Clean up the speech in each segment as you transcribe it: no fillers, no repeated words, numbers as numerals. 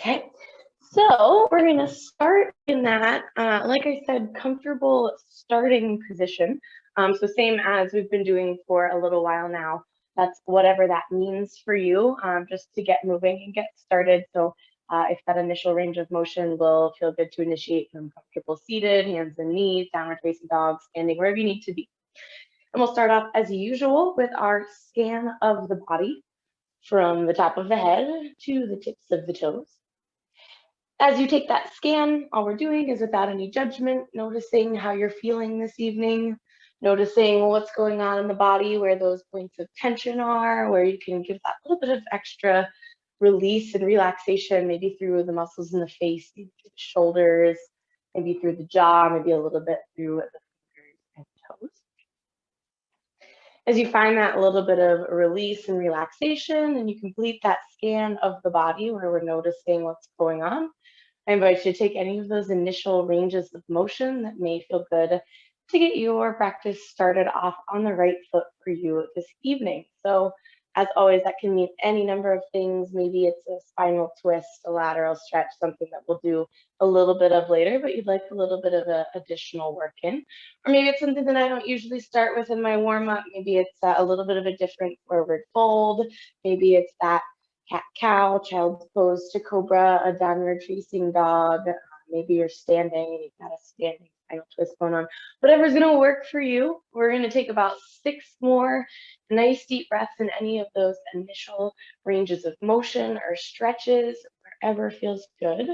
Okay, so we're going to start in that, like I said, comfortable starting position. So same as we've been doing for a little while now. That's whatever that means for you, just to get moving and get started. So if that initial range of motion will feel good to initiate from comfortable seated, hands and knees, downward facing dog, standing, wherever you need to be. And we'll start off as usual with our scan of the body from the top of the head to the tips of the toes. As you take that scan, all we're doing is without any judgment, noticing how you're feeling this evening, noticing what's going on in the body, where those points of tension are, where you can give that little bit of extra release and relaxation, maybe through the muscles in the face, maybe through the shoulders, maybe through the jaw, maybe a little bit through the fingers and toes. As you find that little bit of release and relaxation, and you complete that scan of the body where we're noticing what's going on, I invite you to take any of those initial ranges of motion that may feel good to get your practice started off on the right foot for you this evening. So as always, that can mean any number of things. Maybe it's a spinal twist, a lateral stretch, something that we'll do a little bit of later, but you'd like a little bit of additional work in. Or maybe it's something that I don't usually start with in my warm-up. Maybe it's a little bit of a different forward fold. Maybe it's that cat-cow, child's pose to cobra, a downward facing dog. Maybe you're standing and you've got a standing spinal twist going on. Whatever's going to work for you. We're going to take about 6 more nice deep breaths in any of those initial ranges of motion or stretches, wherever feels good.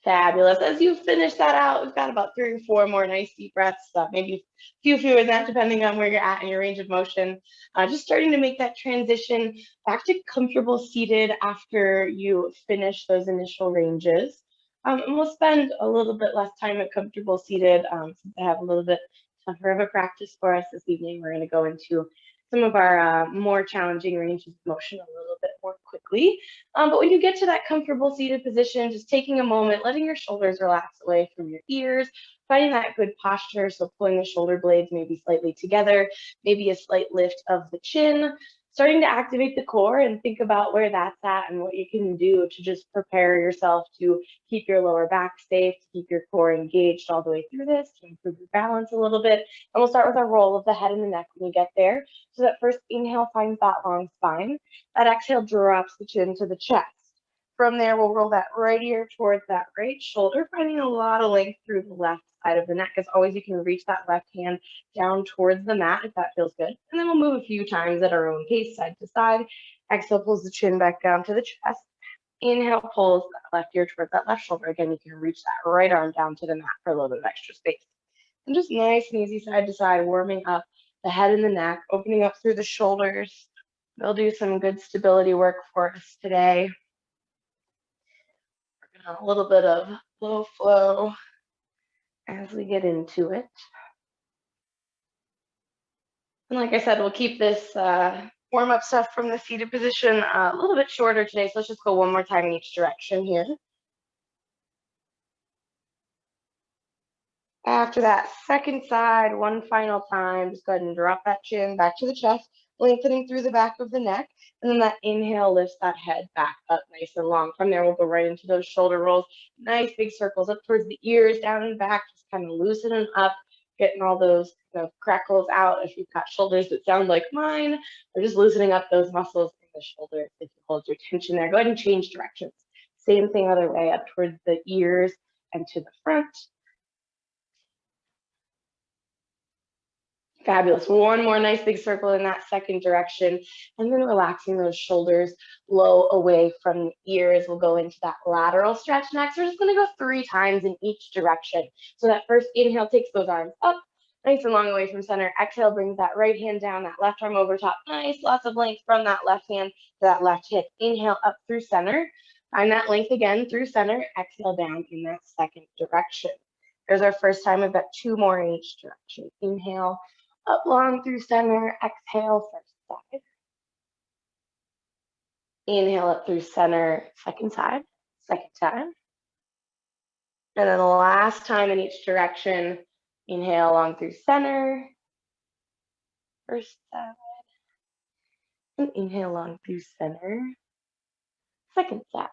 Fabulous. As you finish that out, we've got about 3 or 4 more nice deep breaths, maybe a few fewer than that, depending on where you're at in your range of motion. Just starting to make that transition back to comfortable seated after you finish those initial ranges. And we'll spend a little bit less time at comfortable seated since I have a little bit tougher of a practice for us this evening. We're going to go into some of our more challenging ranges of motion a little bit more quickly. But when you get to that comfortable seated position, just taking a moment, letting your shoulders relax away from your ears, finding that good posture. So pulling the shoulder blades maybe slightly together, maybe a slight lift of the chin, starting to activate the core and think about where that's at and what you can do to just prepare yourself to keep your lower back safe, to keep your core engaged all the way through this, to improve your balance a little bit. And we'll start with our roll of the head and the neck when we get there. So that first inhale finds that long spine. That exhale drops the chin to the chest. From there, we'll roll that right ear towards that right shoulder, finding a lot of length through the left side of the neck. As always, you can reach that left hand down towards the mat if that feels good. And then we'll move a few times at our own pace, side to side. Exhale pulls the chin back down to the chest. Inhale pulls that left ear towards that left shoulder. Again, you can reach that right arm down to the mat for a little bit of extra space. And just nice and easy side to side, warming up the head and the neck, opening up through the shoulders. They'll do some good stability work for us today. We're gonna a little bit of low flow as we get into it. And like I said, we'll keep this warm-up stuff from the seated position a little bit shorter today. So let's just go one more time in each direction here. After that second side, one final time, just go ahead and drop that chin back to the chest, lengthening through the back of the neck. And then that inhale lifts that head back up nice and long. From there, we'll go right into those shoulder rolls. Nice big circles up towards the ears, down and back, just kind of loosening up, getting all those kind of crackles out. If you've got shoulders that sound like mine, or just loosening up those muscles in the shoulder. If you hold your tension there, go ahead and change directions. Same thing other way, up towards the ears and to the front. Fabulous. One more nice big circle in that second direction, and then relaxing those shoulders low away from the ears. We'll go into that lateral stretch next. We're just going to go 3 times in each direction. So that first inhale takes those arms up, nice and long away from center. Exhale brings that right hand down, that left arm over top. Nice, lots of length from that left hand to that left hip. Inhale up through center. Find that length again through center. Exhale down in that second direction. There's our first time. We've got 2 more in each direction. Inhale up long through center, exhale, first side. Inhale up through center, second side, second time. And then the last time in each direction, inhale along through center, first side. And inhale long through center, second side.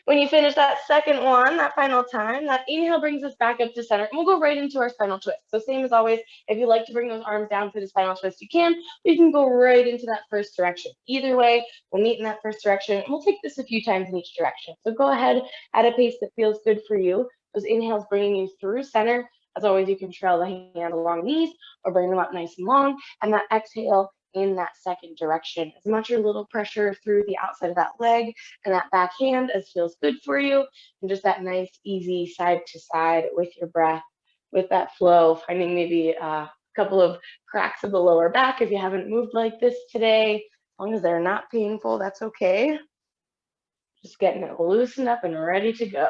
When you finish that second one, that final time, that inhale brings us back up to center, and we'll go right into our spinal twist. So same as always, if you like to bring those arms down for the spinal twist, you can. You can go right into that first direction. Either way, we'll meet in that first direction, and we'll take this a few times in each direction. So go ahead at a pace that feels good for you. Those inhales bringing you through center. As always, you can trail the hand along the knees or bring them up nice and long, and that exhale in that second direction. As much or little pressure through the outside of that leg and that back hand as feels good for you. And just that nice, easy side to side with your breath, with that flow, finding maybe a couple of cracks of the lower back if you haven't moved like this today. As long as they're not painful, that's okay. Just getting it loosened up and ready to go.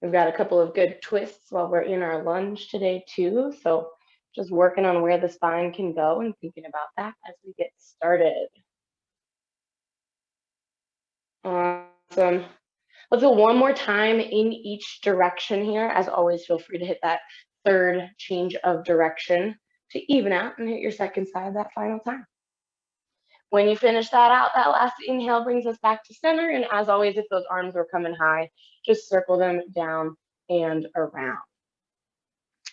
We've got a couple of good twists while we're in our lunge today too. So just working on where the spine can go and thinking about that as we get started. Awesome. Let's go one more time in each direction here. As always, feel free to hit that third change of direction to even out and hit your second side that final time. When you finish that out, that last inhale brings us back to center. And as always, if those arms are coming high, just circle them down and around.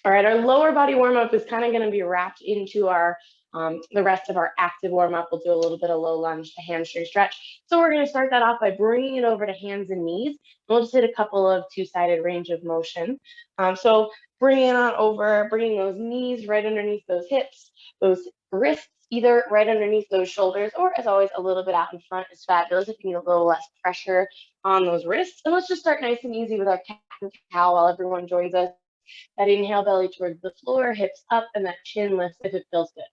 All right, our lower body warm-up is kind of going to be wrapped into our the rest of our active warm-up. We'll do a little bit of low lunge to hamstring stretch. So we're going to start that off by bringing it over to hands and knees. We'll just hit a couple of two-sided range of motion. So bringing it on over, bringing those knees right underneath those hips, those wrists either right underneath those shoulders, or as always, a little bit out in front is fabulous if you need a little less pressure on those wrists. And let's just start nice and easy with our cat and cow while everyone joins us. That inhale, belly towards the floor, hips up, and that chin lifts if it feels good.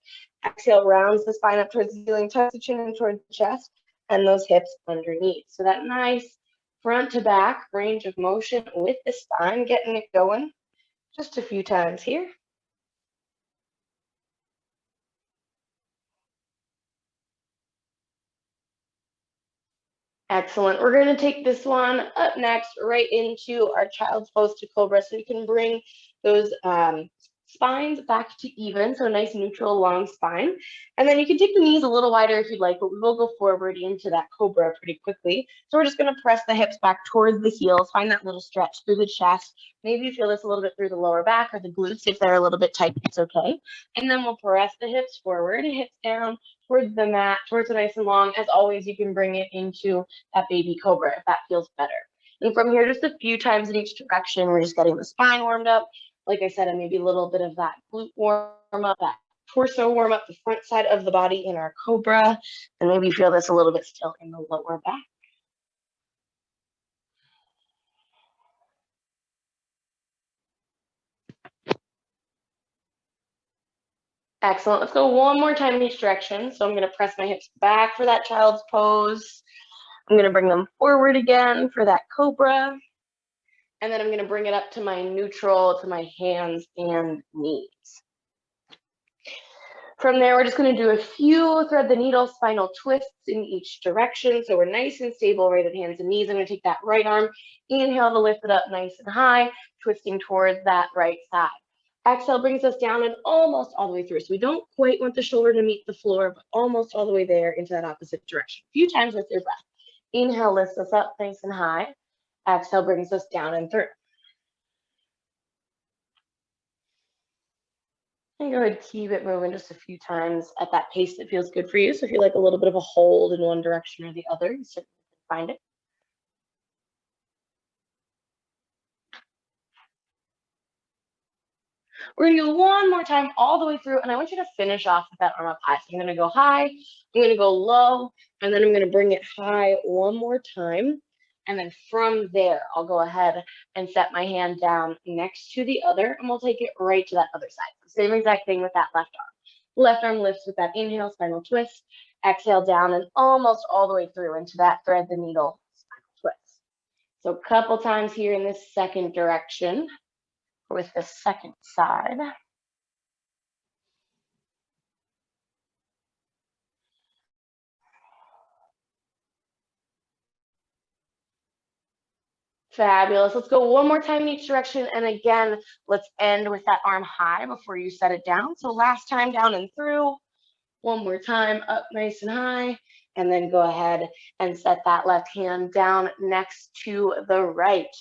Exhale, rounds the spine up towards the ceiling, tucks the chin in towards the chest, and those hips underneath. So that nice front to back range of motion with the spine, getting it going. Just a few times here. Excellent. We're going to take this one up next right into our child's pose to cobra. So you can bring those spines back to even, so a nice neutral long spine. And then you can take the knees a little wider if you'd like, but we will go forward into that cobra pretty quickly. So we're just going to press the hips back towards the heels, find that little stretch through the chest. Maybe you feel this a little bit through the lower back or the glutes. If they're a little bit tight, it's okay. And then we'll press the hips forward, hips down towards the mat, towards the nice and long. As always, you can bring it into that baby cobra if that feels better. And from here, just a few times in each direction, we're just getting the spine warmed up. Like I said, and maybe a little bit of that glute warm up, that torso warm up, the front side of the body in our cobra, and maybe feel this a little bit still in the lower back. Excellent. Let's go one more time in each direction. So I'm going to press my hips back for that child's pose. I'm going to bring them forward again for that cobra. And then I'm going to bring it up to my neutral, to my hands and knees. From there, we're just going to do a few thread the needle spinal twists in each direction. So we're nice and stable right at hands and knees. I'm going to take that right arm, inhale to lift it up nice and high, twisting towards that right side. Exhale brings us down and almost all the way through. So we don't quite want the shoulder to meet the floor, but almost all the way there into that opposite direction. A few times with your breath. Inhale lifts us up nice and high. Exhale brings us down and through. And go ahead, keep it moving just a few times at that pace that feels good for you. So if you like a little bit of a hold in one direction or the other, you certainly can find it. We're gonna go one more time all the way through, and I want you to finish off with that arm up high. So I'm gonna go high, I'm gonna go low, and then I'm gonna bring it high one more time. And then from there, I'll go ahead and set my hand down next to the other, and we'll take it right to that other side. Same exact thing with that left arm. Left arm lifts with that inhale, spinal twist. Exhale down and almost all the way through into that thread the needle spinal twist. So a couple times here in this second direction with the second side. Fabulous. Let's go one more time in each direction. And again, let's end with that arm high before you set it down. So last time down and through. One more time, up nice and high. And then go ahead and set that left hand down next to the right.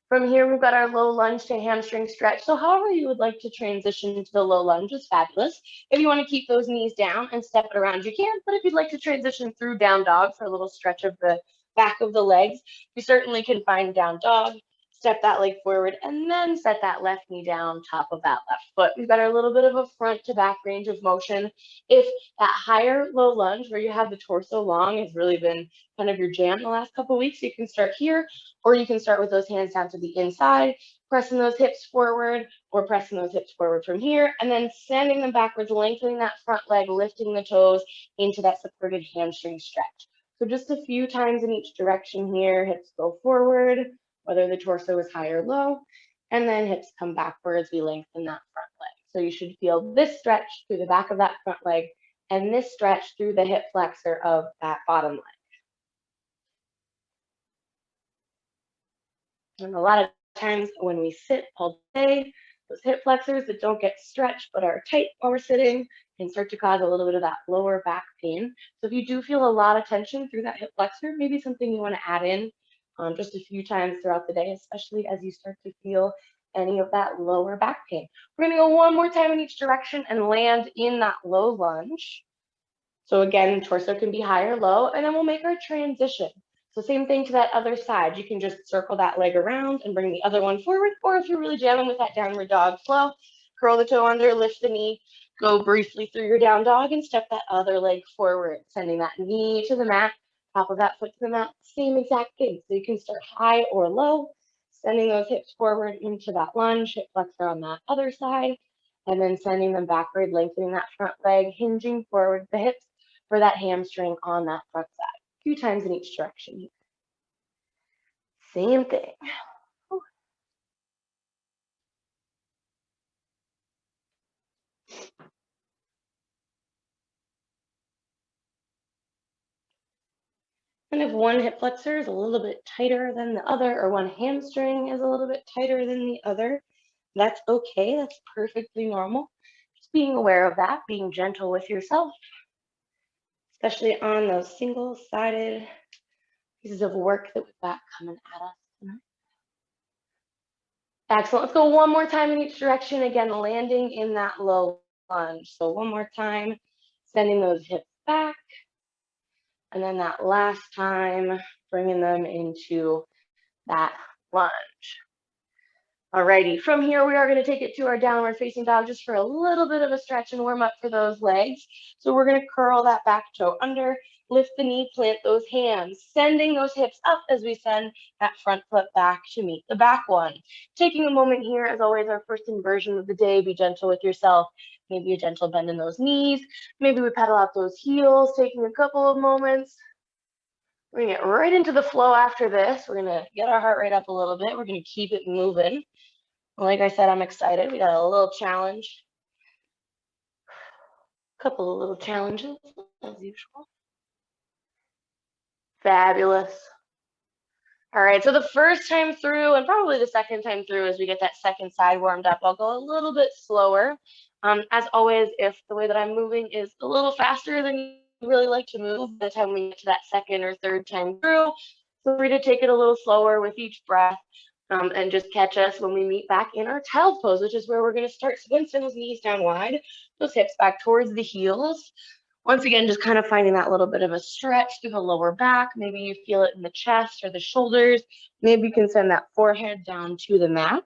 From here, we've got our low lunge to hamstring stretch. So however you would like to transition to the low lunge is fabulous. If you want to keep those knees down and step it around, you can. But if you'd like to transition through down dog for a little stretch of the back of the legs, you certainly can find down dog, step that leg forward, and then set that left knee down top of that left foot. We've got a little bit of a front to back range of motion. If that higher low lunge where you have the torso long has really been kind of your jam the last couple of weeks, you can start here, or you can start with those hands down to the inside, pressing those hips forward, or pressing those hips forward from here, and then sending them backwards, lengthening that front leg, lifting the toes into that supported hamstring stretch. So just a few times in each direction here, hips go forward, whether the torso is high or low, and then hips come backwards, we lengthen that front leg. So you should feel this stretch through the back of that front leg and this stretch through the hip flexor of that bottom leg. And a lot of times when we sit all day, those hip flexors that don't get stretched but are tight while we're sitting can start to cause a little bit of that lower back pain. So if you do feel a lot of tension through that hip flexor, maybe something you want to add in just a few times throughout the day, especially as you start to feel any of that lower back pain. We're going to go one more time in each direction and land in that low lunge. So again, torso can be high or low, and then we'll make our transition. So same thing to that other side. You can just circle that leg around and bring the other one forward, or if you're really jamming with that downward dog flow, curl the toe under, lift the knee, go briefly through your down dog and step that other leg forward, sending that knee to the mat, top of that foot to the mat, same exact thing. So you can start high or low, sending those hips forward into that lunge, hip flexor on that other side, and then sending them backward, lengthening that front leg, hinging forward the hips for that hamstring on that front side. A few times in each direction here. Same thing. And if one hip flexor is a little bit tighter than the other, or one hamstring is a little bit tighter than the other, that's okay. That's perfectly normal. Just being aware of that, being gentle with yourself, especially on those single-sided pieces of work that we've got coming at us tonight. Excellent. Let's go one more time in each direction. Again, landing in that low lunge. So one more time, sending those hips back. And then that last time, bringing them into that lunge. Alrighty, from here, we are going to take it to our downward facing dog just for a little bit of a stretch and warm up for those legs. So we're going to curl that back toe under, lift the knee, plant those hands, sending those hips up as we send that front foot back to meet the back one. Taking a moment here, as always, our first inversion of the day, be gentle with yourself. Maybe a gentle bend in those knees. Maybe we pedal out those heels, taking a couple of moments. We're going to get right into the flow after this. We're going to get our heart rate up a little bit. We're going to keep it moving. Like I said, I'm excited. We got a little challenge. A couple of little challenges, as usual. Fabulous. All right, so the first time through, and probably the second time through as we get that second side warmed up, I'll go a little bit slower. As always, if the way that I'm moving is a little faster than you really like to move, by the time we get to that second or third time through, feel free to take it a little slower with each breath. And just catch us when we meet back in our child's pose, which is where we're going to start. So again, send those knees down wide, those hips back towards the heels. Once again, just kind of finding that little bit of a stretch through the lower back. Maybe you feel it in the chest or the shoulders. Maybe you can send that forehead down to the mat.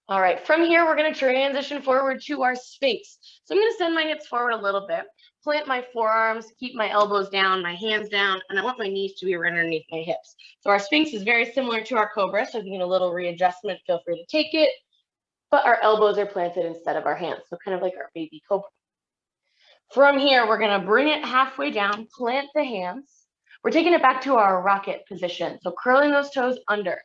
All right, from here, we're going to transition forward to our Sphinx. So I'm going to send my hips forward a little bit, plant my forearms, keep my elbows down, my hands down, and I want my knees to be right underneath my hips. So our Sphinx is very similar to our Cobra, so if you need a little readjustment, feel free to take it, but our elbows are planted instead of our hands, so kind of like our baby Cobra. From here, we're going to bring it halfway down, plant the hands. We're taking it back to our rocket position, so curling those toes under.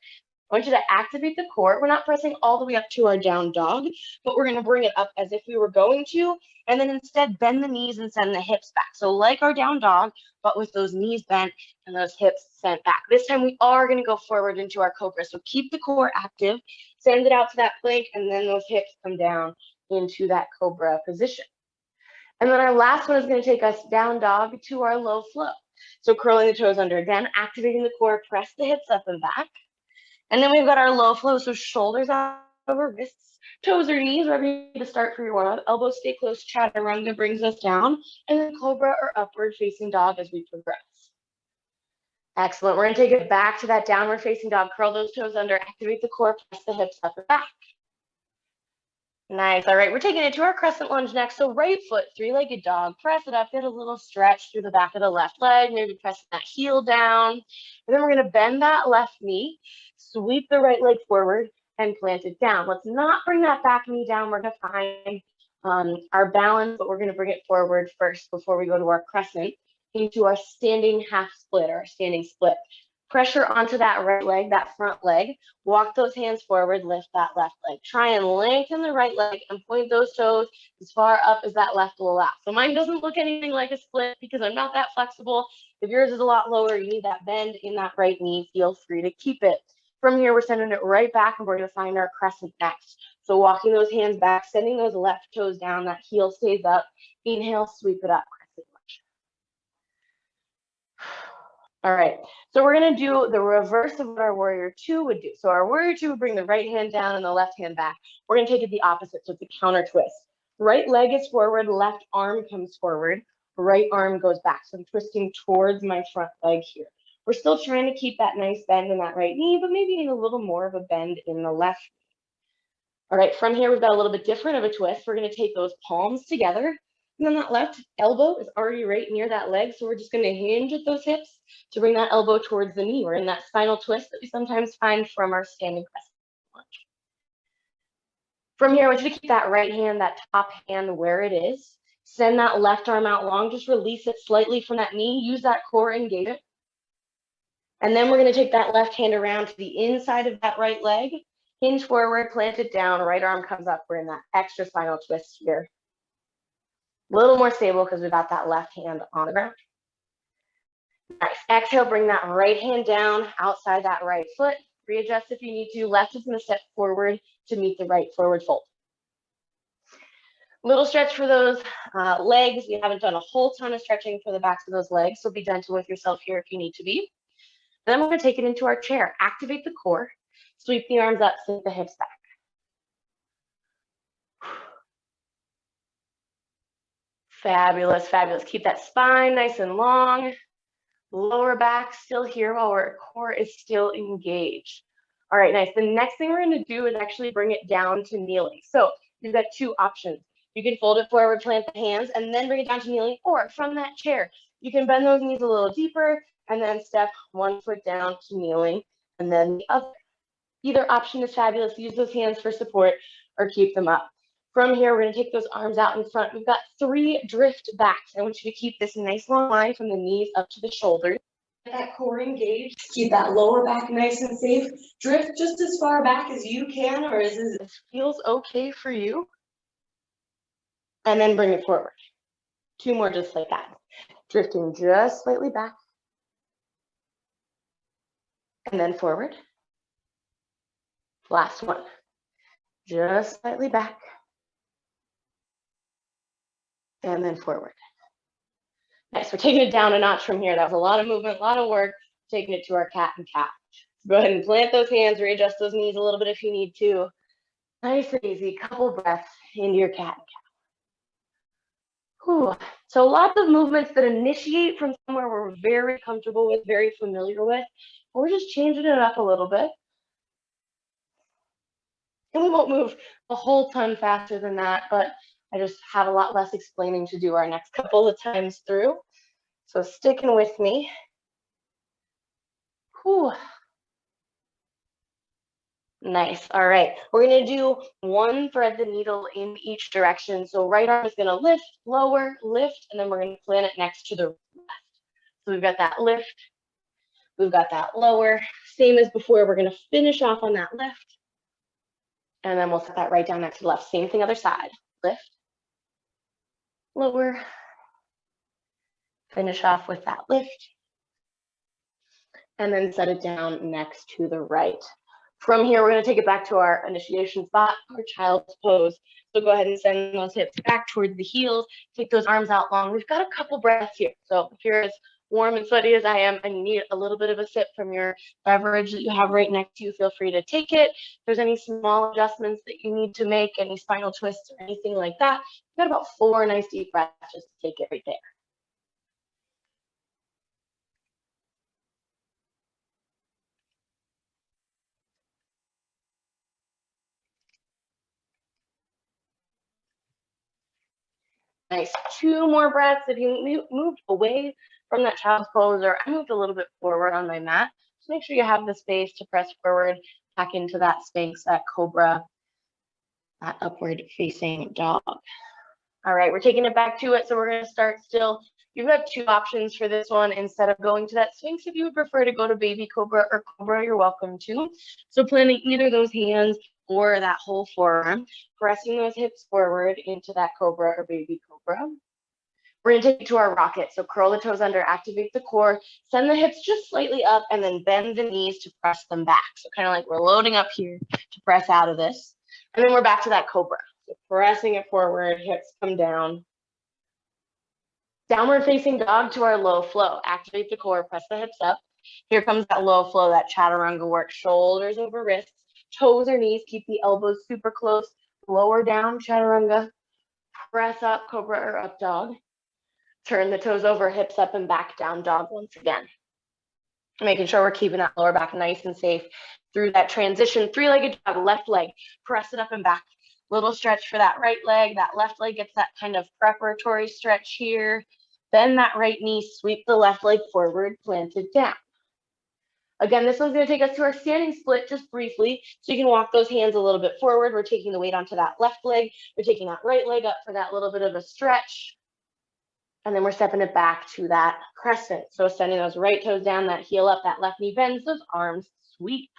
I want you to activate the core. We're not pressing all the way up to our down dog, but we're going to bring it up as if we were going to, and then instead bend the knees and send the hips back. So like our down dog, but with those knees bent and those hips sent back. This time we are going to go forward into our cobra. So keep the core active, send it out to that plank, and then those hips come down into that cobra position. And then our last one is going to take us down dog to our low flow. So curling the toes under again, activating the core, press the hips up and back. And then we've got our low flow, so shoulders out over wrists, toes or knees, wherever you need to start for your warm-up. Elbows stay close, chaturanga brings us down, and then cobra or upward facing dog as we progress. Excellent. We're going to take it back to that downward facing dog. Curl those toes under, activate the core, press the hips up and back. Nice. All right, we're taking it to our crescent lunge next. So right foot, three-legged dog, press it up, get a little stretch through the back of the left leg, maybe press that heel down. And then we're going to bend that left knee, sweep the right leg forward and plant it down. Let's not bring that back knee down. We're going to find our balance, but we're going to bring it forward first before we go to our crescent into our standing half split or our standing split. Pressure onto that right leg, that front leg. Walk those hands forward, lift that left leg. Try and lengthen the right leg and point those toes as far up as that left will allow. So mine doesn't look anything like a split because I'm not that flexible. If yours is a lot lower, you need that bend in that right knee. Feel free to keep it. From here, we're sending it right back and we're going to find our crescent next. So walking those hands back, sending those left toes down, that heel stays up. Inhale, sweep it up. All right, so we're going to do the reverse of what our warrior two would do. So our warrior two would bring the right hand down and the left hand back. We're going to take it the opposite, so it's a counter twist. Right leg is forward, left arm comes forward, right arm goes back. So I'm twisting towards my front leg here. We're still trying to keep that nice bend in that right knee, but maybe need a little more of a bend in the left knee. All right, from here, we've got a little bit different of a twist. We're going to take those palms together. And then that left elbow is already right near that leg. So we're just going to hinge at those hips to bring that elbow towards the knee. We're in that spinal twist that we sometimes find from our standing crescent lunge. From here, I want you to keep that right hand, that top hand where it is. Send that left arm out long. Just release it slightly from that knee. Use that core, engage it. And then we're going to take that left hand around to the inside of that right leg. Hinge forward, plant it down. Right arm comes up. We're in that extra spinal twist here. A little more stable because we've got that left hand on the ground. Nice. Exhale, bring that right hand down outside that right foot. Readjust if you need to. Left is going to step forward to meet the right forward fold. Little stretch for those legs. You haven't done a whole ton of stretching for the backs of those legs, so be gentle with yourself here if you need to be. Then we're going to take it into our chair. Activate the core. Sweep the arms up, sink the hips back. Fabulous, fabulous. Keep that spine nice and long. Lower back still here while our core is still engaged. All right, nice. The next thing we're going to do is actually bring it down to kneeling. So you've got two options. You can fold it forward, plant the hands, and then bring it down to kneeling, or from that chair, you can bend those knees a little deeper and then step one foot down to kneeling and then the other. Either option is fabulous. Use those hands for support or keep them up. From here, we're going to take those arms out in front. We've got 3 drift backs. I want you to keep this nice long line from the knees up to the shoulders. Get that core engaged. Keep that lower back nice and safe. Drift just as far back as you can or as it feels okay for you. And then bring it forward. 2 more just like that. Drifting just slightly back. And then forward. Last one. Just slightly back. And then forward. Nice, we're taking it down a notch from here. That was a lot of movement, a lot of work. Taking it to our cat and cow. So go ahead and plant those hands, readjust those knees a little bit if you need to. Nice and easy, couple breaths into your cat and cow. Whew. So lots of movements that initiate from somewhere we're very comfortable with, very familiar with. We're just changing it up a little bit. And we won't move a whole ton faster than that, but I just have a lot less explaining to do our next couple of times through. So sticking with me. Whew. Nice. All right. We're going to do 1 thread the needle in each direction. So right arm is going to lift, lower, lift, and then we're going to plant it next to the left. So we've got that lift, We've got that lower, same as before. We're going to finish off on that lift. And then we'll set that right down next to the left. Same thing, other side. Lift, lower, finish off with that lift, and then set it down next to the right. From here, we're going to take it back to our initiation spot, our child's pose. So go ahead and send those hips back towards the heels. Take those arms out long. We've got a couple breaths here. So if you're as warm and sweaty as I am and you need a little bit of a sip from your beverage that you have right next to you, feel free to take it. If there's any small adjustments that you need to make, any spinal twists or anything like that, you've got about 4 nice deep breaths just to take it right there. Nice. 2 more breaths. If you moved away from that child's pose, or I moved a little bit forward on my mat, just make sure you have the space to press forward back into that Sphinx, that Cobra, that upward facing dog. All right, we're taking it back to it. So we're going to start still. You've got 2 options for this one. Instead of going to that Sphinx, if you would prefer to go to baby Cobra or Cobra, you're welcome to. So planting either those hands or that whole forearm, pressing those hips forward into that Cobra or baby Cobra. We're going to take it to our rocket. So curl the toes under, activate the core, send the hips just slightly up, and then bend the knees to press them back. So kind of like we're loading up here to press out of this. And then we're back to that Cobra. So pressing it forward, hips come down. Downward facing dog to our low flow. Activate the core, press the hips up. Here comes that low flow, that chaturanga work. Shoulders over wrists, toes or knees. Keep the elbows super close. Lower down, chaturanga. Press up, Cobra or up dog. Turn the toes over, hips up and back down dog once again. Making sure we're keeping that lower back nice and safe through that transition. 3-legged dog, left leg, press it up and back. Little stretch for that right leg. That left leg gets that kind of preparatory stretch here. Bend that right knee, sweep the left leg forward, plant it down. Again, this one's going to take us to our standing split just briefly. So you can walk those hands a little bit forward. We're taking the weight onto that left leg. We're taking that right leg up for that little bit of a stretch. And then we're stepping it back to that crescent. So sending those right toes down, that heel up, that left knee bends, those arms sweep.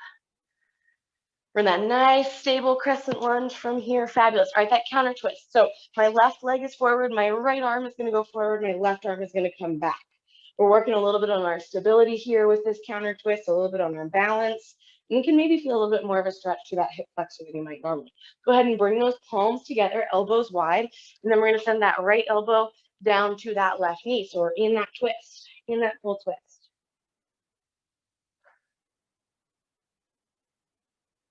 We're in that nice, stable crescent lunge from here. Fabulous. All right, that counter twist. So my left leg is forward, my right arm is going to go forward, my left arm is going to come back. We're working a little bit on our stability here with this counter twist, a little bit on our balance. And you can maybe feel a little bit more of a stretch to that hip flexor than you might normally. Go ahead and bring those palms together, elbows wide, and then we're going to send that right elbow down to that left knee. So we're in that twist, in that full twist.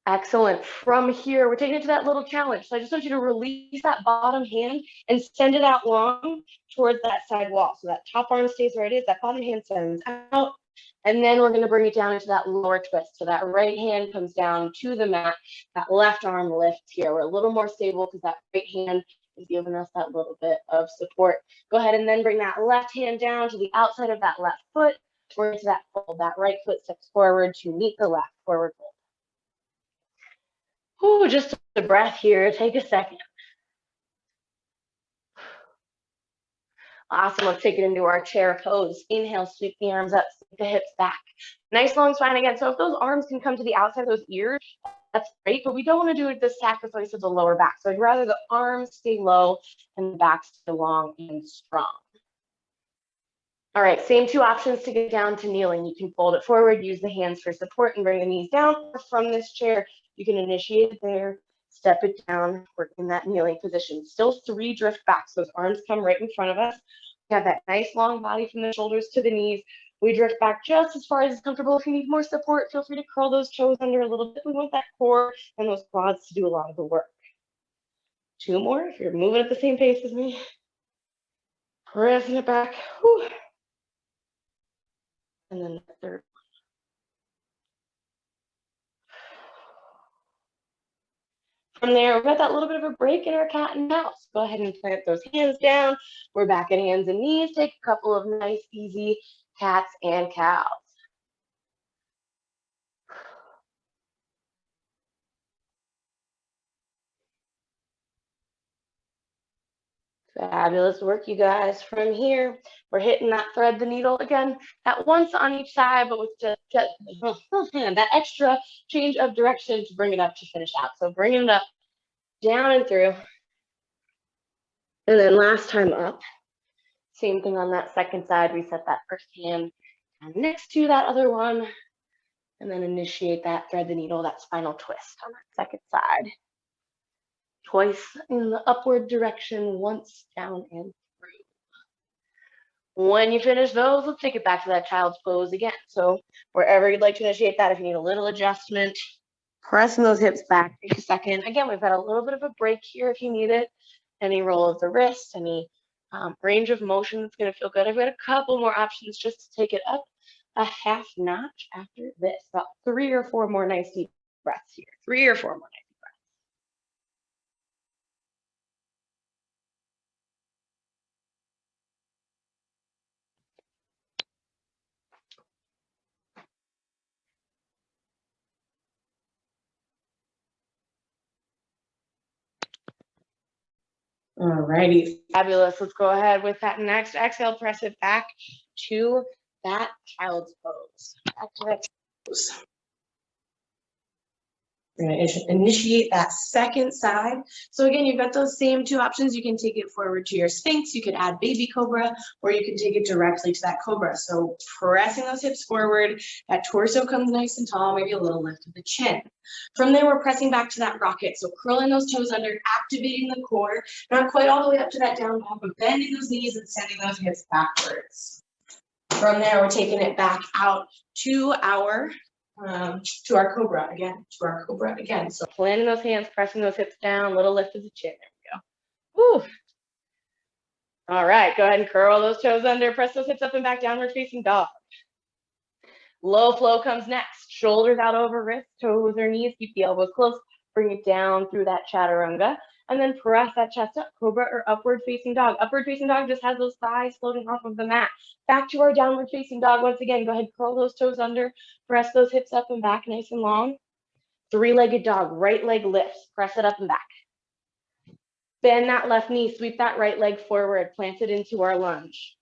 Excellent. From here, we're taking it to that little challenge. So I just want you to release that bottom hand and send it out long towards that side wall. So that top arm stays where it is, that bottom hand sends out. And then we're going to bring it down into that lower twist. So that right hand comes down to the mat, that left arm lifts here. We're a little more stable because that right hand is giving us that little bit of support. Go ahead and then bring that left hand down to the outside of that left foot. We're into that fold. That right foot steps forward to meet the left, forward fold. Ooh, just a breath here. Take a second. Awesome. Let's take it into our chair pose. Inhale, sweep the arms up, sweep the hips back. Nice long spine again. So if those arms can come to the outside of those ears, that's great, but we don't want to do it at the sacrifice of the lower back. So I'd rather the arms stay low and the back stay long and strong. All right, same 2 options to get down to kneeling. You can fold it forward, use the hands for support and bring the knees down. From this chair, you can initiate it there, step it down, work in that kneeling position. Still 3 drift backs. Those arms come right in front of us. We have that nice long body from the shoulders to the knees. We drift back just as far as is comfortable. If you need more support, feel free to curl those toes under a little bit. We want that core and those quads to do a lot of the work. 2 more, if you're moving at the same pace as me. Pressing it back. Whew. And then the third. From there, we've got that little bit of a break in our cat and mouse. Go ahead and plant those hands down. We're back at hands and knees. Take a couple of nice, easy cats and cows. Fabulous work, you guys. From here, we're hitting that thread the needle again at once on each side, but with just that extra change of direction to bring it up to finish out. So bringing it up, down and through. And then last time up, same thing on that second side. Reset that first hand next to that other one, and then initiate that thread the needle, that spinal twist on that second side. Twice in the upward direction, once down and through. When you finish those, let's take it back to that child's pose again. So wherever you'd like to initiate that, if you need a little adjustment, pressing those hips back, take a second. Again, we've got a little bit of a break here if you need it. Any roll of the wrist, any range of motion that's going to feel good. I've got a couple more options just to take it up a half notch after this. About 3 or 4 more nice deep breaths here. 3 or 4 more nice deep breaths. All righty, fabulous. Let's go ahead with that next exhale. Press it back to that child's pose. Back to that pose. We're going to initiate that second side. So again, you've got those same 2 options. You can take it forward to your Sphinx. You could add baby cobra, or you can take it directly to that cobra. So pressing those hips forward, that torso comes nice and tall, maybe a little lift of the chin. From there, we're pressing back to that rocket. So curling those toes under, activating the core, not quite all the way up to that down dog, but bending those knees and sending those hips backwards. From there, we're taking it back out to our cobra again, So planting those hands, pressing those hips down, little lift of the chin. There we go. Woo. All right, go ahead and curl those toes under, press those hips up and back, downward facing dog. Low flow comes next. Shoulders out over wrists, toes or knees, keep the elbows close, bring it down through that chaturanga, and then press that chest up, cobra or upward facing dog. Upward facing dog just has those thighs floating off of the mat. Back to our downward facing dog once again. Go ahead, curl those toes under, press those hips up and back nice and long. 3-legged dog, right leg lifts, press it up and back. Bend that left knee, sweep that right leg forward, plant it into our lunge.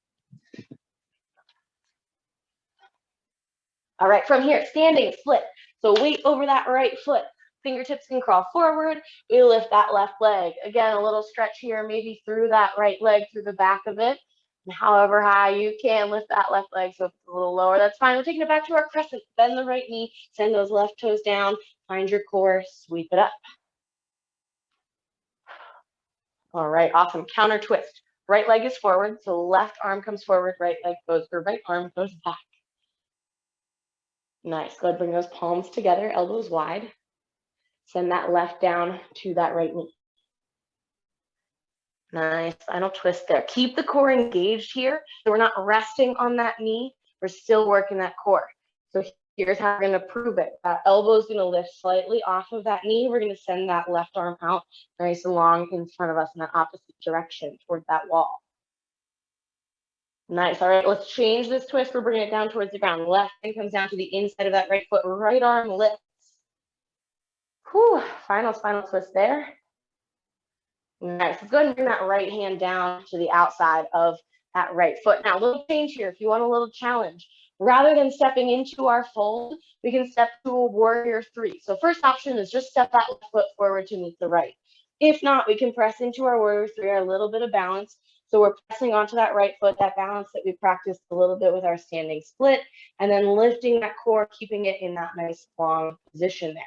All right, from here, standing split. So weight over that right foot. Fingertips can crawl forward. We lift that left leg. Again, a little stretch here, maybe through that right leg, through the back of it. And however high you can, lift that left leg. So if it's a little lower, that's fine. We're taking it back to our crescent. Bend the right knee, send those left toes down, find your core, sweep it up. All right, awesome. Counter twist. Right leg is forward, so left arm comes forward, right leg goes, or right arm goes back. Nice. Go ahead, bring those palms together, elbows wide. Send that left down to that right knee. Nice. Final twist there. Keep the core engaged here. So we're not resting on that knee. We're still working that core. So here's how we're going to prove it. That elbow's going to lift slightly off of that knee. We're going to send that left arm out nice and long in front of us in that opposite direction towards that wall. Nice. All right, let's change this twist. We're bringing it down towards the ground. Left hand comes down to the inside of that right foot. Right arm lifts. Whew. Final spinal twist there. Nice. Let's go ahead and bring that right hand down to the outside of that right foot. Now, a little change here if you want a little challenge. Rather than stepping into our fold, we can step to a warrior 3. So first option is just step that left foot forward to meet the right. If not, we can press into our warrior 3, our little bit of balance. So we're pressing onto that right foot, that balance that we practiced a little bit with our standing split, and then lifting that core, keeping it in that nice long position there.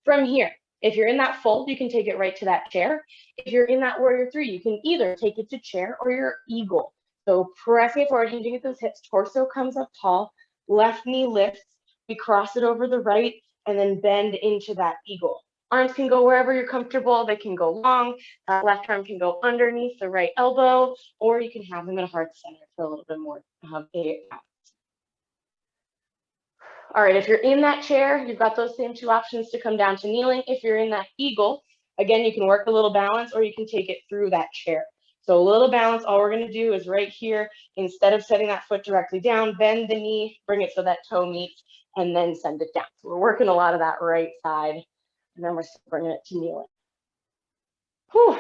From here, if you're in that fold, you can take it right to that chair. If you're in that warrior 3, you can either take it to chair or your eagle. So pressing it forward, hinging at those hips, torso comes up tall, left knee lifts, we cross it over the right, and then bend into that eagle. Arms can go wherever you're comfortable. They can go long. Left arm can go underneath the right elbow, or you can have them in a heart center for a little bit more All right, if you're in that chair, you've got those same 2 options to come down to kneeling. If you're in that eagle, again, you can work a little balance or you can take it through that chair. So a little balance, all we're gonna do is right here, instead of setting that foot directly down, bend the knee, bring it so that toe meets, and then send it down. So we're working a lot of that right side, and then we're bringing it to kneeling. Whew,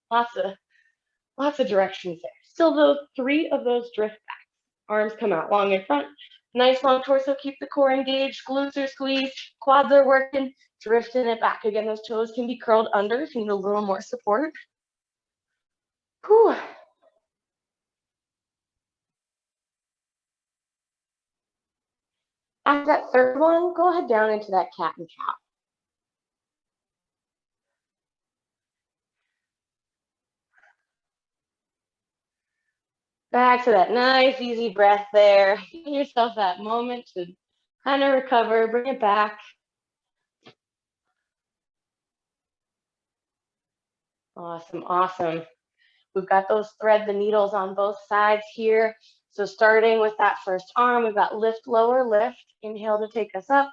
lots Lots of directions there. Still those 3 of those drift backs. Arms come out long in front. Nice long torso, keep the core engaged, glutes are squeezed, quads are working, drifting it back. Again, those toes can be curled under if you need a little more support. Whew. After that third one, go ahead down into that cat and cow. Back to that nice, easy breath there. Give yourself that moment to kind of recover, bring it back. Awesome, awesome. We've got those thread the needles on both sides here. So starting with that first arm, we've got lift, lower, lift. Inhale to take us up.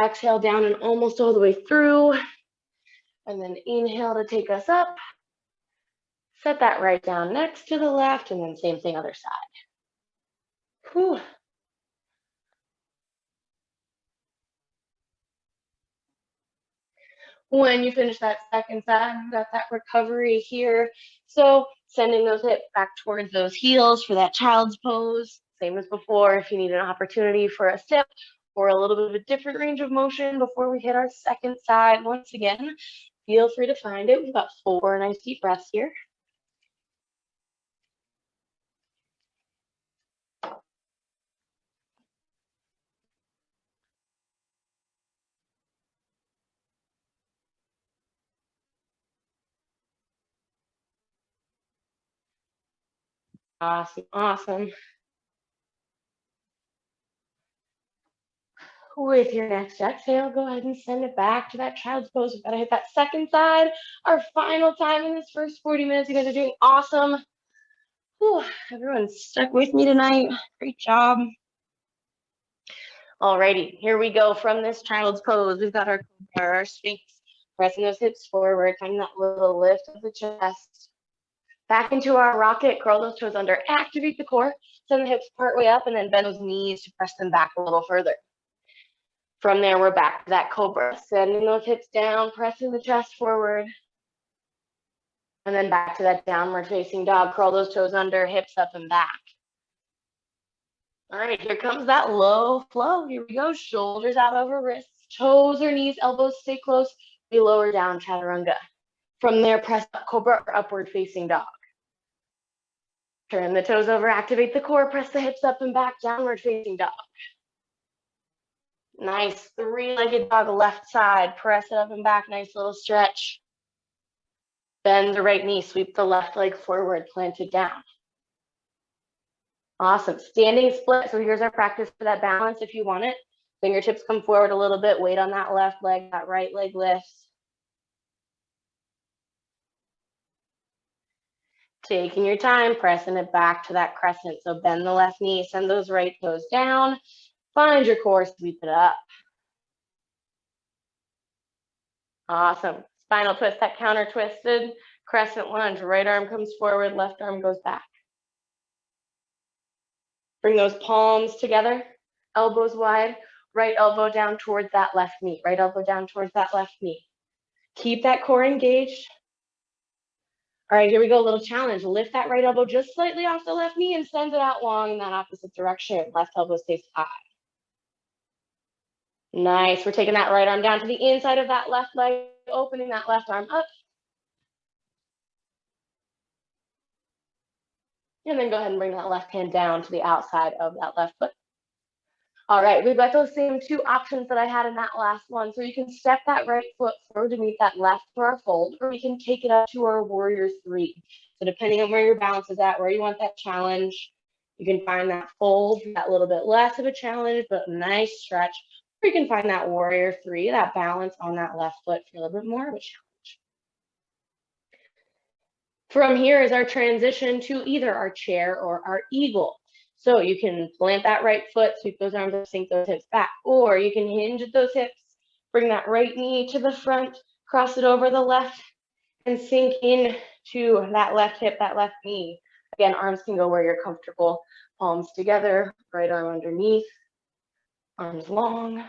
Exhale down and almost all the way through. And then inhale to take us up. Set that right down next to the left, and then same thing other side. Whew. When you finish that second side, you've got that recovery here. So sending those hips back towards those heels for that child's pose. Same as before, if you need an opportunity for a sip or a little bit of a different range of motion before we hit our second side, once again, feel free to find it. We've got 4 nice deep breaths here. Awesome, awesome. With your next exhale, go ahead and send it back to that child's pose. We've got to hit that second side. Our final time in this first 40 minutes. You guys are doing awesome. Whew, everyone's stuck with me tonight. Great job. Alrighty, here we go from this child's pose. We've got our Sphinx, pressing those hips forward, finding that little lift of the chest. Back into our rocket, curl those toes under, activate the core, send the hips part way up, and then bend those knees to press them back a little further. From there, we're back to that cobra, sending those hips down, pressing the chest forward. And then back to that downward facing dog, curl those toes under, hips up and back. All right, here comes that low flow. Here we go, shoulders out over wrists, toes or knees, elbows stay close. We lower down chaturanga. From there, press up cobra or upward facing dog. Turn the toes over, activate the core, press the hips up and back, downward facing dog. Nice, 3-legged dog, left side, press it up and back, nice little stretch. Bend the right knee, sweep the left leg forward, plant it down. Awesome, standing split. So here's our practice for that balance if you want it. Fingertips come forward a little bit, weight on that left leg, that right leg lifts. Taking your time, pressing it back to that crescent. So bend the left knee, send those right toes down. Find your core, sweep it up. Awesome. Spinal twist, that counter twisted. Crescent lunge, right arm comes forward, left arm goes back. Bring those palms together, elbows wide, right elbow down towards that left knee, right elbow down towards that left knee. Keep that core engaged. All right, here we go, a little challenge. Lift that right elbow just slightly off the left knee and send it out long in that opposite direction. Left elbow stays high. Nice, we're taking that right arm down to the inside of that left leg, opening that left arm up. And then go ahead and bring that left hand down to the outside of that left foot. All right, we've got those same 2 options that I had in that last one. So you can step that right foot forward to meet that left for our fold, or we can take it up to our warrior 3. So depending on where your balance is at, where you want that challenge, you can find that fold, that little bit less of a challenge, but a nice stretch. Or you can find that warrior 3, that balance on that left foot for a little bit more of a challenge. From here is our transition to either our chair or our eagle. So you can plant that right foot, sweep those arms up, sink those hips back, or you can hinge at those hips, bring that right knee to the front, cross it over the left, and sink in to that left hip, that left knee. Again, arms can go where you're comfortable, palms together, right arm underneath, arms long.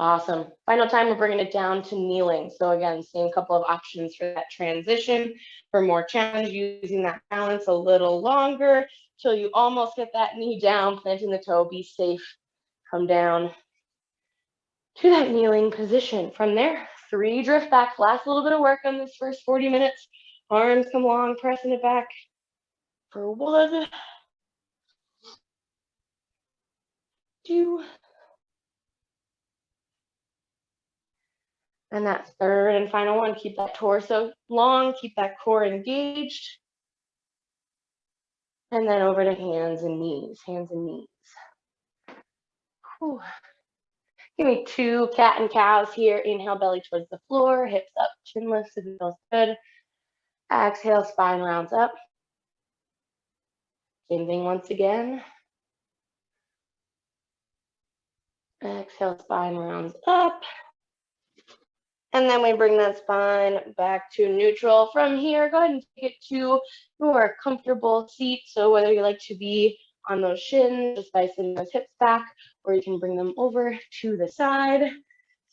Awesome. Final time, we're bringing it down to kneeling. So again, same couple of options for that transition. For more challenge, using that balance a little longer till you almost get that knee down, planting the toe, be safe, come down to that kneeling position. From there, 3 drift backs. Last little bit of work on this first 40 minutes. Arms come long, pressing it back for 1, 2, and that third and final one. Keep that torso long, keep that core engaged. And then over to hands and knees, hands and knees. Whew. Give me 2 cat and cows here. Inhale, belly towards the floor, hips up, chin lifts if it feels good. Exhale, spine rounds up. Same thing once again. Exhale, spine rounds up. And then we bring that spine back to neutral. From here, go ahead and take it to your comfortable seat. So whether you like to be on those shins, just by sending those hips back, or you can bring them over to the side,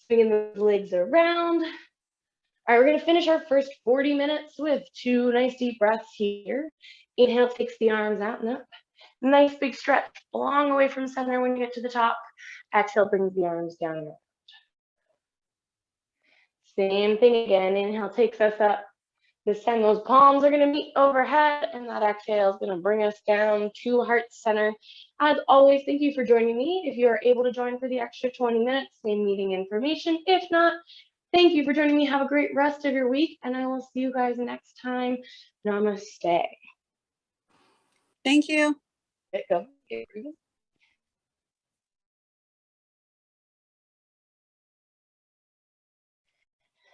swinging those legs around. All right, we're gonna finish our first 40 minutes with 2 nice deep breaths here. Inhale, takes the arms out and up. Nice big stretch, long away from center when you get to the top. Exhale, brings the arms down and up. Same thing again, inhale takes us up. This time those palms are gonna meet overhead, and that exhale is gonna bring us down to heart center. As always, thank you for joining me. If you are able to join for the extra 20 minutes, same meeting information. If not, thank you for joining me. Have a great rest of your week, and I will see you guys next time. Namaste. Thank you. Go.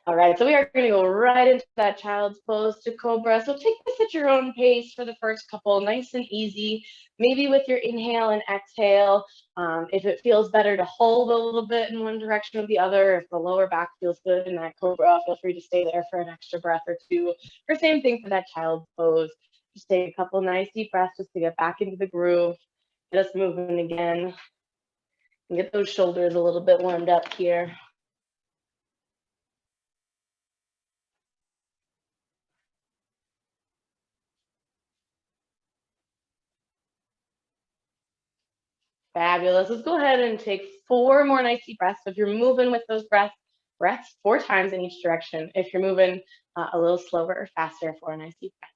All right, so we are going to go right into that child's pose to cobra. So take this at your own pace for the first couple, nice and easy, maybe with your inhale and exhale. If it feels better to hold a little bit in one direction or the other, if the lower back feels good in that cobra, feel free to stay there for an extra breath or 2. Or same thing for that child's pose. Just take a couple nice deep breaths just to get back into the groove, get us moving again, and get those shoulders a little bit warmed up here. Fabulous. Let's go ahead and take 4 more nice deep breaths. So if you're moving with those breaths 4 times in each direction. If you're moving a little slower or faster, 4 nice deep breaths.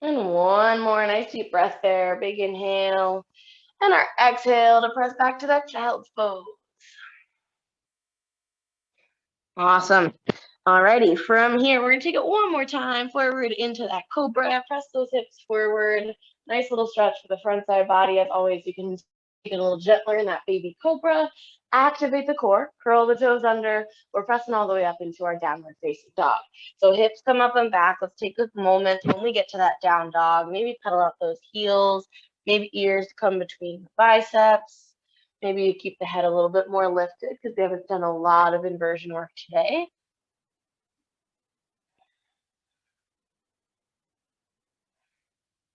And 1 more nice deep breath there. Big inhale. And our exhale to press back to that child's pose. Awesome. Alrighty, from here, we're gonna take it 1 more time forward into that cobra. Press those hips forward. Nice little stretch for the front side body. As always, you can take it a little gentler in that baby cobra. Activate the core, curl the toes under. We're pressing all the way up into our downward facing dog. So hips come up and back. Let's take a moment when we get to that down dog. Maybe pedal out those heels. Maybe ears come between the biceps. Maybe you keep the head a little bit more lifted because we haven't done a lot of inversion work today.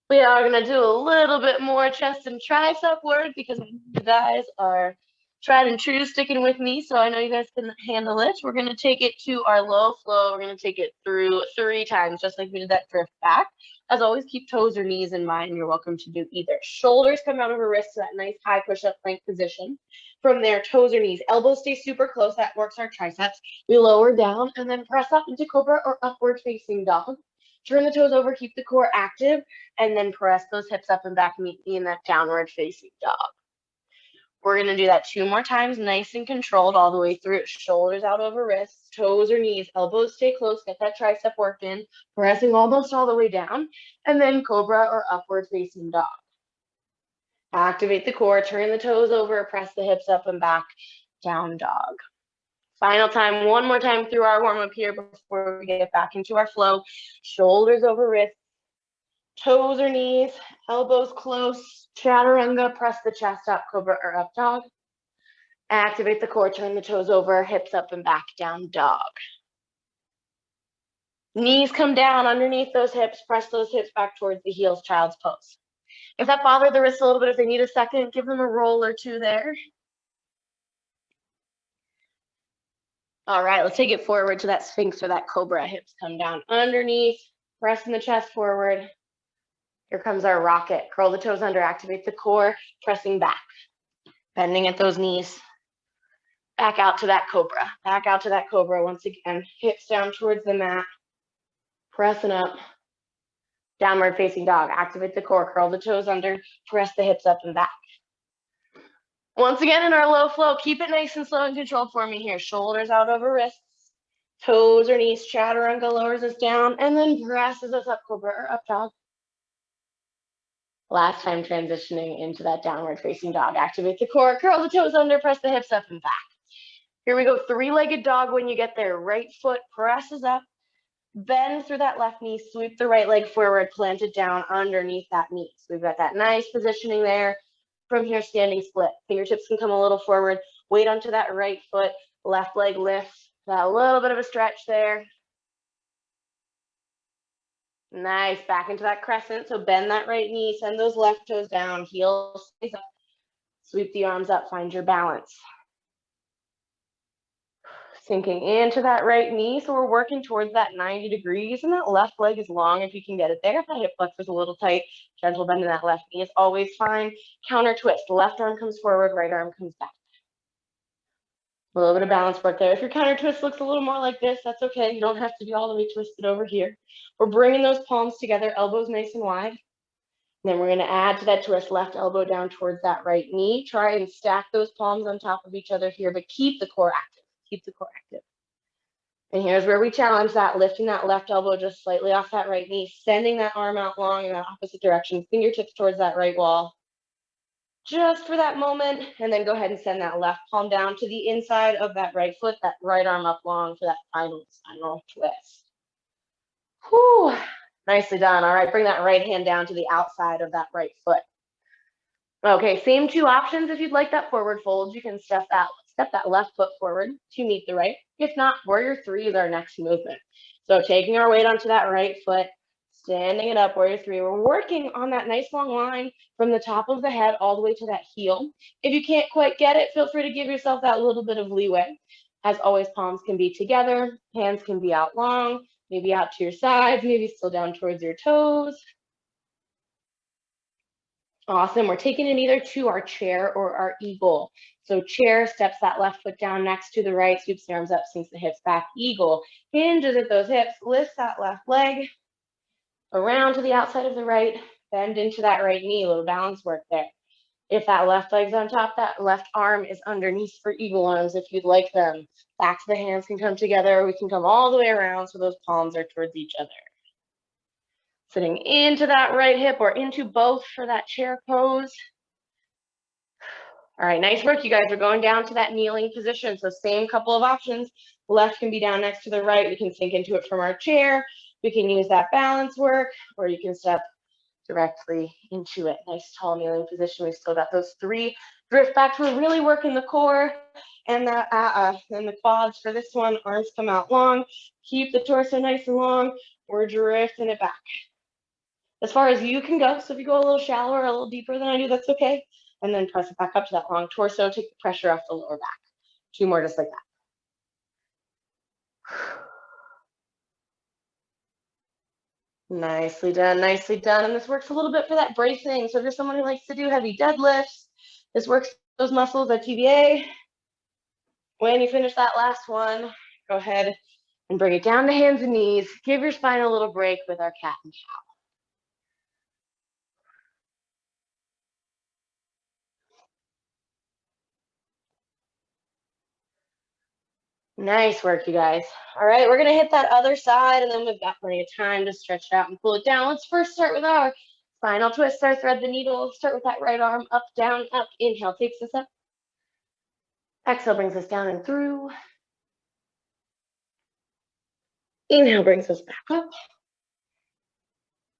We are going to do a little bit more chest and tricep work because you guys are tried and true sticking with me, so I know you guys can handle it. We're going to take it to our low flow. We're going to take it through 3 times, just like we did that drift back. As always, keep toes or knees in mind. You're welcome to do either. Shoulders come out over wrists to that nice high push-up plank position. From there, toes or knees. Elbows stay super close. That works our triceps. We lower down and then press up into cobra or upward facing dog. Turn the toes over, keep the core active, and then press those hips up and back, meet me in that downward facing dog. We're going to do that 2 more times, nice and controlled all the way through. Shoulders out over wrists, toes or knees, elbows stay close, get that tricep work in, pressing almost all the way down, and then cobra or upward facing dog. Activate the core, turn the toes over, press the hips up and back, down dog. Final time, 1 more time through our warm-up here before we get back into our flow. Shoulders over wrists, toes or knees, elbows close, chaturanga, press the chest up, cobra or up dog. Activate the core, turn the toes over, hips up and back, down dog. Knees come down underneath those hips, press those hips back towards the heels, child's pose. If that bothered the wrists a little bit, if they need a second, give them a roll or two there. All right, let's take it forward to that Sphinx or that Cobra. Hips come down underneath, pressing the chest forward. Here comes our rocket. Curl the toes under, activate the core, pressing back. Bending at those knees. Back out to that Cobra. Back out to that Cobra once again. Hips down towards the mat. Pressing up. Downward facing dog. Activate the core. Curl the toes under. Press the hips up and back. Once again in our low flow, keep it nice and slow and controlled for me here. Shoulders out over wrists. Toes or knees. Chaturanga lowers us down and then presses us up, Cobra or up dog. Last time transitioning into that downward facing dog. Activate the core. Curl the toes under. Press the hips up and back. Here we go, three-legged dog when you get there. Right foot presses up, bend through that left knee, sweep the right leg forward, plant it down underneath that knee. So we've got that nice positioning there. From here, standing split. Fingertips can come a little forward. Weight onto that right foot, left leg lifts. That little bit of a stretch there. Nice, back into that crescent. So bend that right knee, send those left toes down, heels up. Sweep the arms up, find your balance. Sinking into that right knee. So we're working towards that 90 degrees and that left leg is long if you can get it there. If that hip flexor is a little tight, gentle bend in that left knee is always fine. Counter twist. Left arm comes forward, right arm comes back. A little bit of balance work there. If your counter twist looks a little more like this, that's okay. You don't have to be all the way twisted over here. We're bringing those palms together, elbows nice and wide. And then we're going to add to that twist, left elbow down towards that right knee. Try and stack those palms on top of each other here, but keep the core active. Keep the core active. And here's where we challenge that, lifting that left elbow just slightly off that right knee, sending that arm out long in that opposite direction, fingertips towards that right wall, just for that moment. And then go ahead and send that left palm down to the inside of that right foot, that right arm up long for that final twist. Whew, nicely done. All right, bring that right hand down to the outside of that right foot. Okay, same two options. If you'd like that forward fold, you can step that left foot forward to meet the right. If not, warrior three is our next movement. So taking our weight onto that right foot, standing it up, warrior three. We're working on that nice long line from the top of the head all the way to that heel. If you can't quite get it, feel free to give yourself that little bit of leeway. As always, palms can be together, hands can be out long, maybe out to your sides, maybe still down towards your toes. Awesome. We're taking it either to our chair or our eagle. So chair, steps that left foot down next to the right, sweeps the arms up, sinks the hips back. Eagle, hinges at those hips, lifts that left leg around to the outside of the right, bend into that right knee, a little balance work there. If that left leg's on top, that left arm is underneath for eagle arms if you'd like them. Back to the hands can come together. We can come all the way around so those palms are towards each other. Sitting into that right hip or into both for that chair pose. All right, nice work, you guys. We're going down to that kneeling position. So same couple of options. Left can be down next to the right. We can sink into it from our chair. We can use that balance work, or you can step directly into it. Nice tall kneeling position. We've still got those three drift backs. We're really working the core and the quads for this one. Arms come out long. Keep the torso nice and long. We're drifting it back as far as you can go. So if you go a little shallower, a little deeper than I do, that's okay. And then press it back up to that long torso. Take the pressure off the lower back. Two more just like that. Nicely done, nicely done. And this works a little bit for that bracing. So if you're someone who likes to do heavy deadlifts, this works those muscles at TBA. When you finish that last one, go ahead and bring it down to hands and knees. Give your spine a little break with our cat and cow. Nice work, you guys. All right, we're gonna hit that other side and then we've got plenty of time to stretch it out and pull it down. Let's first start with our final twist, our thread the needle. Start with that right arm, up, down, up. Inhale, takes us up. Exhale brings us down and through. Inhale brings us back up.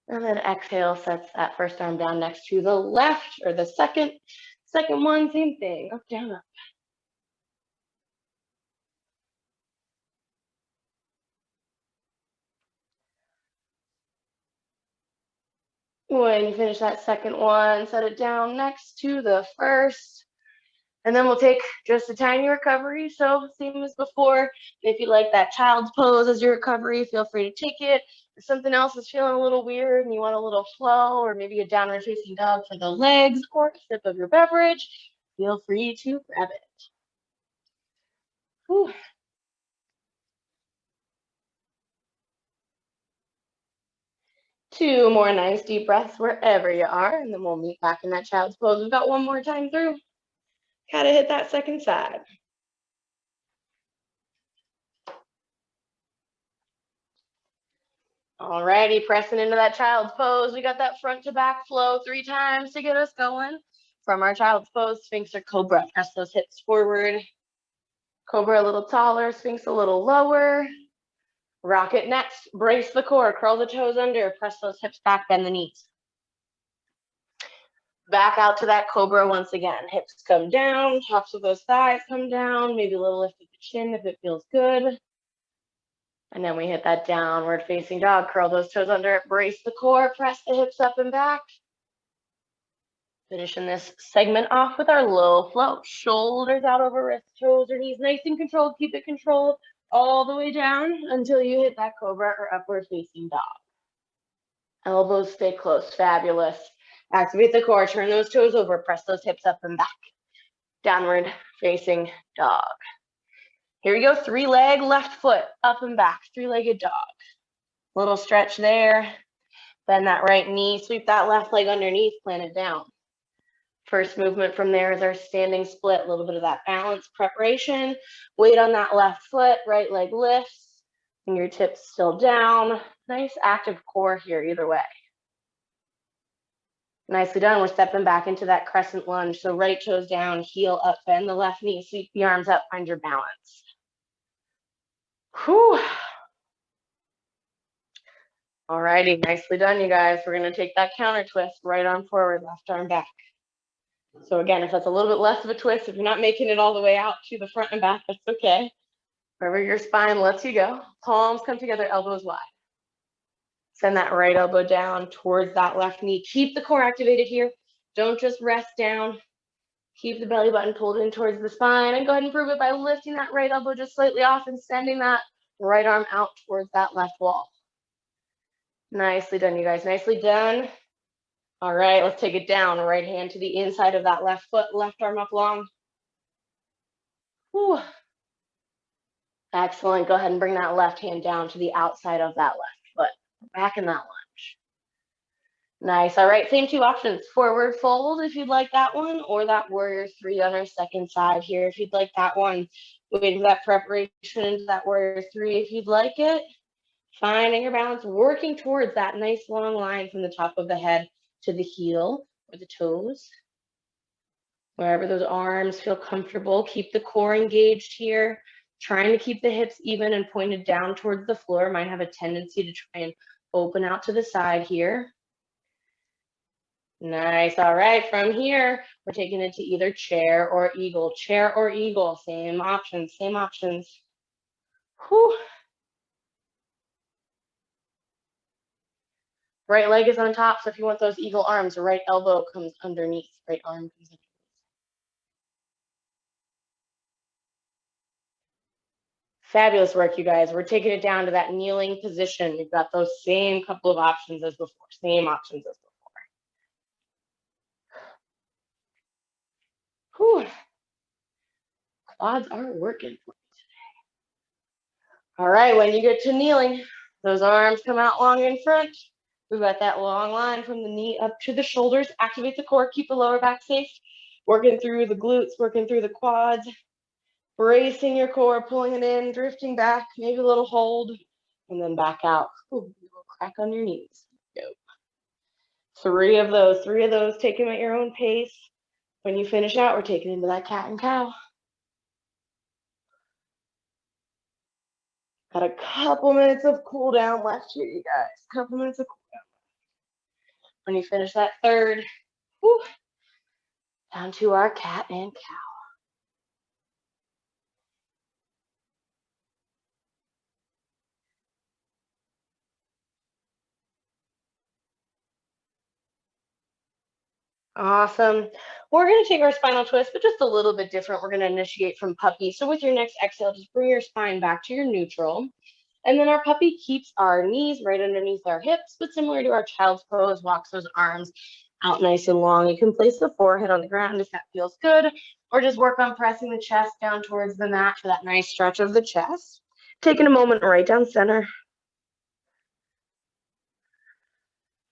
And then exhale sets that first arm down next to the left, or the second one, same thing, up, down, up. When you finish that second one, set it down next to the first. And then we'll take just a tiny recovery. So same as before. If you like that child's pose as your recovery, feel free to take it. If something else is feeling a little weird and you want a little flow or maybe a downward facing dog for the legs or a sip of your beverage, feel free to grab it. Whew. Two more nice deep breaths wherever you are, and then we'll meet back in that child's pose. We've got one more time through. Gotta hit that second side. Alrighty, pressing into that child's pose. We got that front to back flow 3 times to get us going. From our child's pose, Sphinx or Cobra. Press those hips forward. Cobra a little taller, Sphinx a little lower. Rocket next. Brace the core, curl the toes under, press those hips back, bend the knees. Back out to that Cobra once again. Hips come down, tops of those thighs come down, maybe a little lift of the chin if it feels good. And then we hit that downward facing dog. Curl those toes under it, brace the core, press the hips up and back. Finishing this segment off with our low flow. Shoulders out over wrists, toes or knees, nice and controlled. Keep it controlled all the way down until you hit that Cobra or upward facing dog. Elbows stay close, fabulous. Activate the core, turn those toes over, press those hips up and back. Downward facing dog. Here we go, 3-leg left foot, up and back, 3-legged dog. Little stretch there. Bend that right knee, sweep that left leg underneath, plant it down. First movement from there is our standing split, a little bit of that balance preparation. Weight on that left foot, right leg lifts, fingertips still down. Nice active core here either way. Nicely done. We're stepping back into that crescent lunge. So right toes down, heel up, bend the left knee, sweep the arms up, find your balance. Whew. Alrighty, nicely done, you guys. We're gonna take that counter twist, right arm forward, left arm back. So again, if that's a little bit less of a twist, if you're not making it all the way out to the front and back, that's okay. Wherever your spine lets you go. Palms come together, elbows wide. Send that right elbow down towards that left knee. Keep the core activated here. Don't just rest down. Keep the belly button pulled in towards the spine, and go ahead and prove it by lifting that right elbow just slightly off and sending that right arm out towards that left wall. Nicely done, you guys. Nicely done. All right, let's take it down. Right hand to the inside of that left foot, left arm up long. Whew. Excellent. Go ahead and bring that left hand down to the outside of that left foot. Back in that lunge. Nice. All right, same 2 options. Forward fold if you'd like that one, or that warrior 3 on our second side here if you'd like that one. Wait for that preparation into that warrior 3 if you'd like it. Finding your balance, working towards that nice long line from the top of the head to the heel or the toes. Wherever those arms feel comfortable, keep the core engaged here. Trying to keep the hips even and pointed down towards the floor. Might have a tendency to try and open out to the side here. Nice. All right. From here, we're taking it to either chair or eagle. Chair or eagle. Same options. Same options. Whew. Right leg is on top, so if you want those eagle arms, right elbow comes underneath. Right arm comes underneath. Fabulous work, you guys. We're taking it down to that kneeling position. You've got those same couple of options as before. Same options as before. Whew. Quads are working for me today. All right, when you get to kneeling, those arms come out long in front. We've got that long line from the knee up to the shoulders. Activate the core, keep the lower back safe. Working through the glutes, working through the quads. Bracing your core, pulling it in, drifting back, maybe a little hold, and then back out. Ooh, a little crack on your knees. Go. 3 of those, take them at your own pace. When you finish out, we're taking into that cat and cow. Got a couple minutes of cool down left here, you guys. Couple minutes of cool down. When you finish that third, whew, down to our cat and cow. Awesome. We're going to take our spinal twist, but just a little bit different. We're going to initiate from puppy. So with your next exhale, just bring your spine back to your neutral. And then our puppy keeps our knees right underneath our hips, but similar to our child's pose, walks those arms out nice and long. You can place the forehead on the ground if that feels good, or just work on pressing the chest down towards the mat for that nice stretch of the chest. Taking a moment right down center.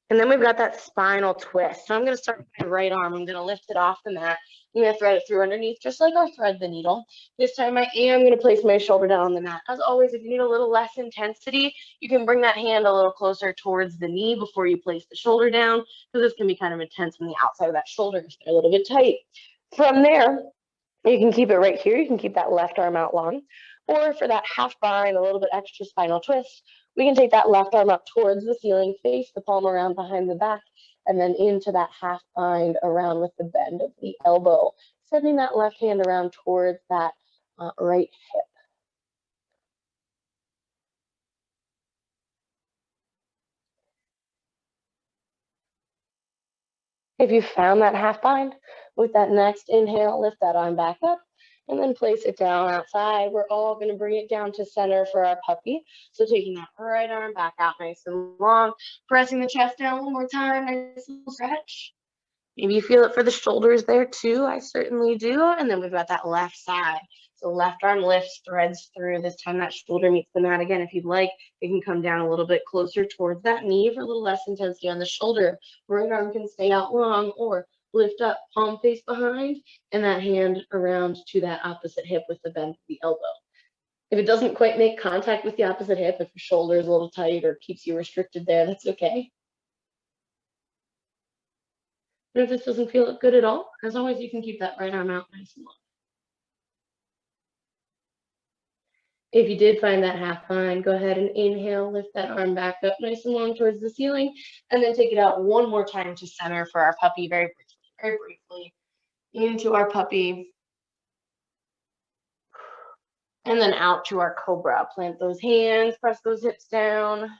And then we've got that spinal twist. So I'm going to start with my right arm. I'm going to lift it off the mat. I'm going to thread it through underneath, just like our thread the needle. This time I am going to place my shoulder down on the mat. As always, if you need a little less intensity, you can bring that hand a little closer towards the knee before you place the shoulder down, because this can be kind of intense on the outside of that shoulder if they're a little bit tight. From there, you can keep it right here. You can keep that left arm out long. Or for that half bind, a little bit extra spinal twist, we can take that left arm up towards the ceiling, face the palm around behind the back, and then into that half bind around with the bend of the elbow, sending that left hand around towards that right hip. If you found that half bind, with that next inhale, lift that arm back up and then place it down outside. We're all going to bring it down to center for our puppy. So taking that right arm back out nice and long, pressing the chest down one more time, nice little stretch. Maybe you feel it for the shoulders there too. I certainly do. And then we've got that left side. So left arm lifts, threads through. This time that shoulder meets the mat again. If you'd like, it can come down a little bit closer towards that knee for a little less intensity on the shoulder. Right arm can stay out long or lift up, palm face behind, and that hand around to that opposite hip with the bend of the elbow. If it doesn't quite make contact with the opposite hip, if your shoulder is a little tight or keeps you restricted there, that's okay. And if this doesn't feel good at all, as always, you can keep that right arm out nice and long. If you did find that half bind, go ahead and inhale, lift that arm back up nice and long towards the ceiling, and then take it out one more time to center for our puppy very briefly, into our puppy, and then out to our cobra. Plant those hands, press those hips down.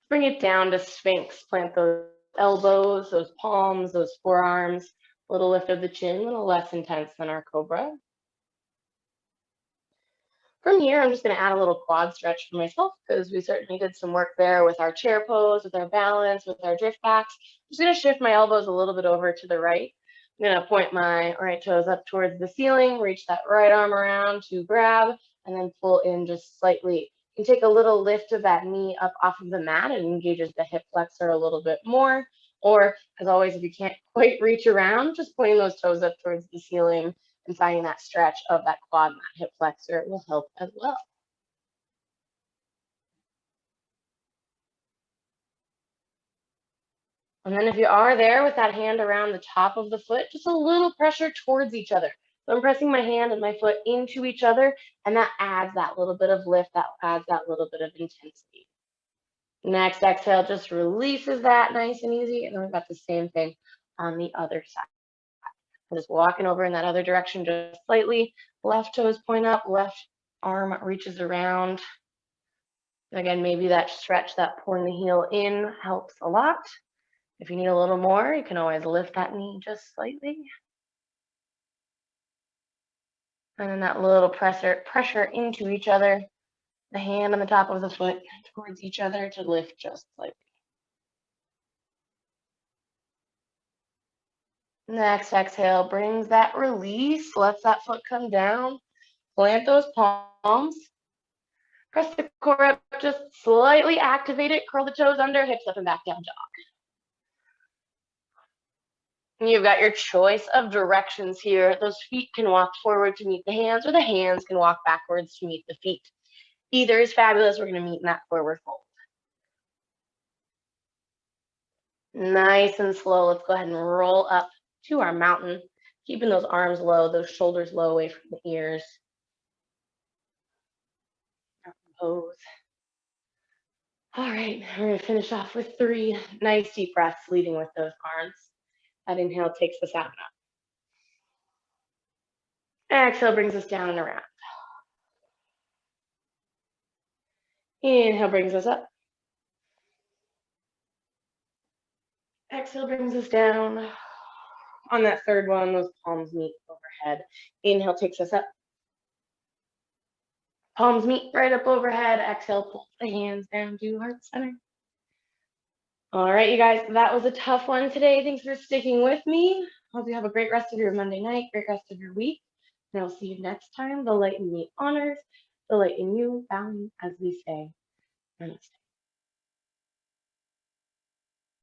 Bring it down to Sphinx, plant those elbows, those palms, those forearms, little lift of the chin, a little less intense than our cobra. From here, I'm just going to add a little quad stretch for myself because we certainly did some work there with our chair pose, with our balance, with our drift backs. I'm just going to shift my elbows a little bit over to the right. I'm going to point my right toes up towards the ceiling, reach that right arm around to grab, and then pull in just slightly. You can take a little lift of that knee up off of the mat and engages the hip flexor a little bit more. Or, as always, if you can't quite reach around, just pointing those toes up towards the ceiling and finding that stretch of that quad mat hip flexor will help as well. And then if you are there with that hand around the top of the foot, just a little pressure towards each other. So I'm pressing my hand and my foot into each other, and that adds that little bit of lift, that adds that little bit of intensity. Next exhale just releases that nice and easy, and then we've got the same thing on the other side. I'm just walking over in that other direction just slightly. Left toes point up, left arm reaches around. Again, maybe that stretch, that pulling the heel in helps a lot. If you need a little more, you can always lift that knee just slightly. And then that little pressure into each other, the hand on the top of the foot towards each other to lift just slightly. Next exhale brings that release, lets that foot come down, plant those palms, press the core up, just slightly activate it, curl the toes under, hips up and back down dog. And you've got your choice of directions here. Those feet can walk forward to meet the hands, or the hands can walk backwards to meet the feet. Either is fabulous. We're going to meet in that forward fold. Nice and slow. Let's go ahead and roll up to our mountain, keeping those arms low, those shoulders low away from the ears. Mountain pose. All right, we're going to finish off with 3 nice deep breaths, leading with those arms. That inhale takes us out and up. Exhale brings us down and around. Inhale brings us up. Exhale brings us down. On that third one, those palms meet overhead. Inhale takes us up. Palms meet right up overhead. Exhale, pull the hands down to heart center. All right, you guys, that was a tough one today. Thanks for sticking with me. Hope you have a great rest of your Monday night, great rest of your week. And I'll see you next time. The light in me honors, the light in you, bowing as we say, namaste.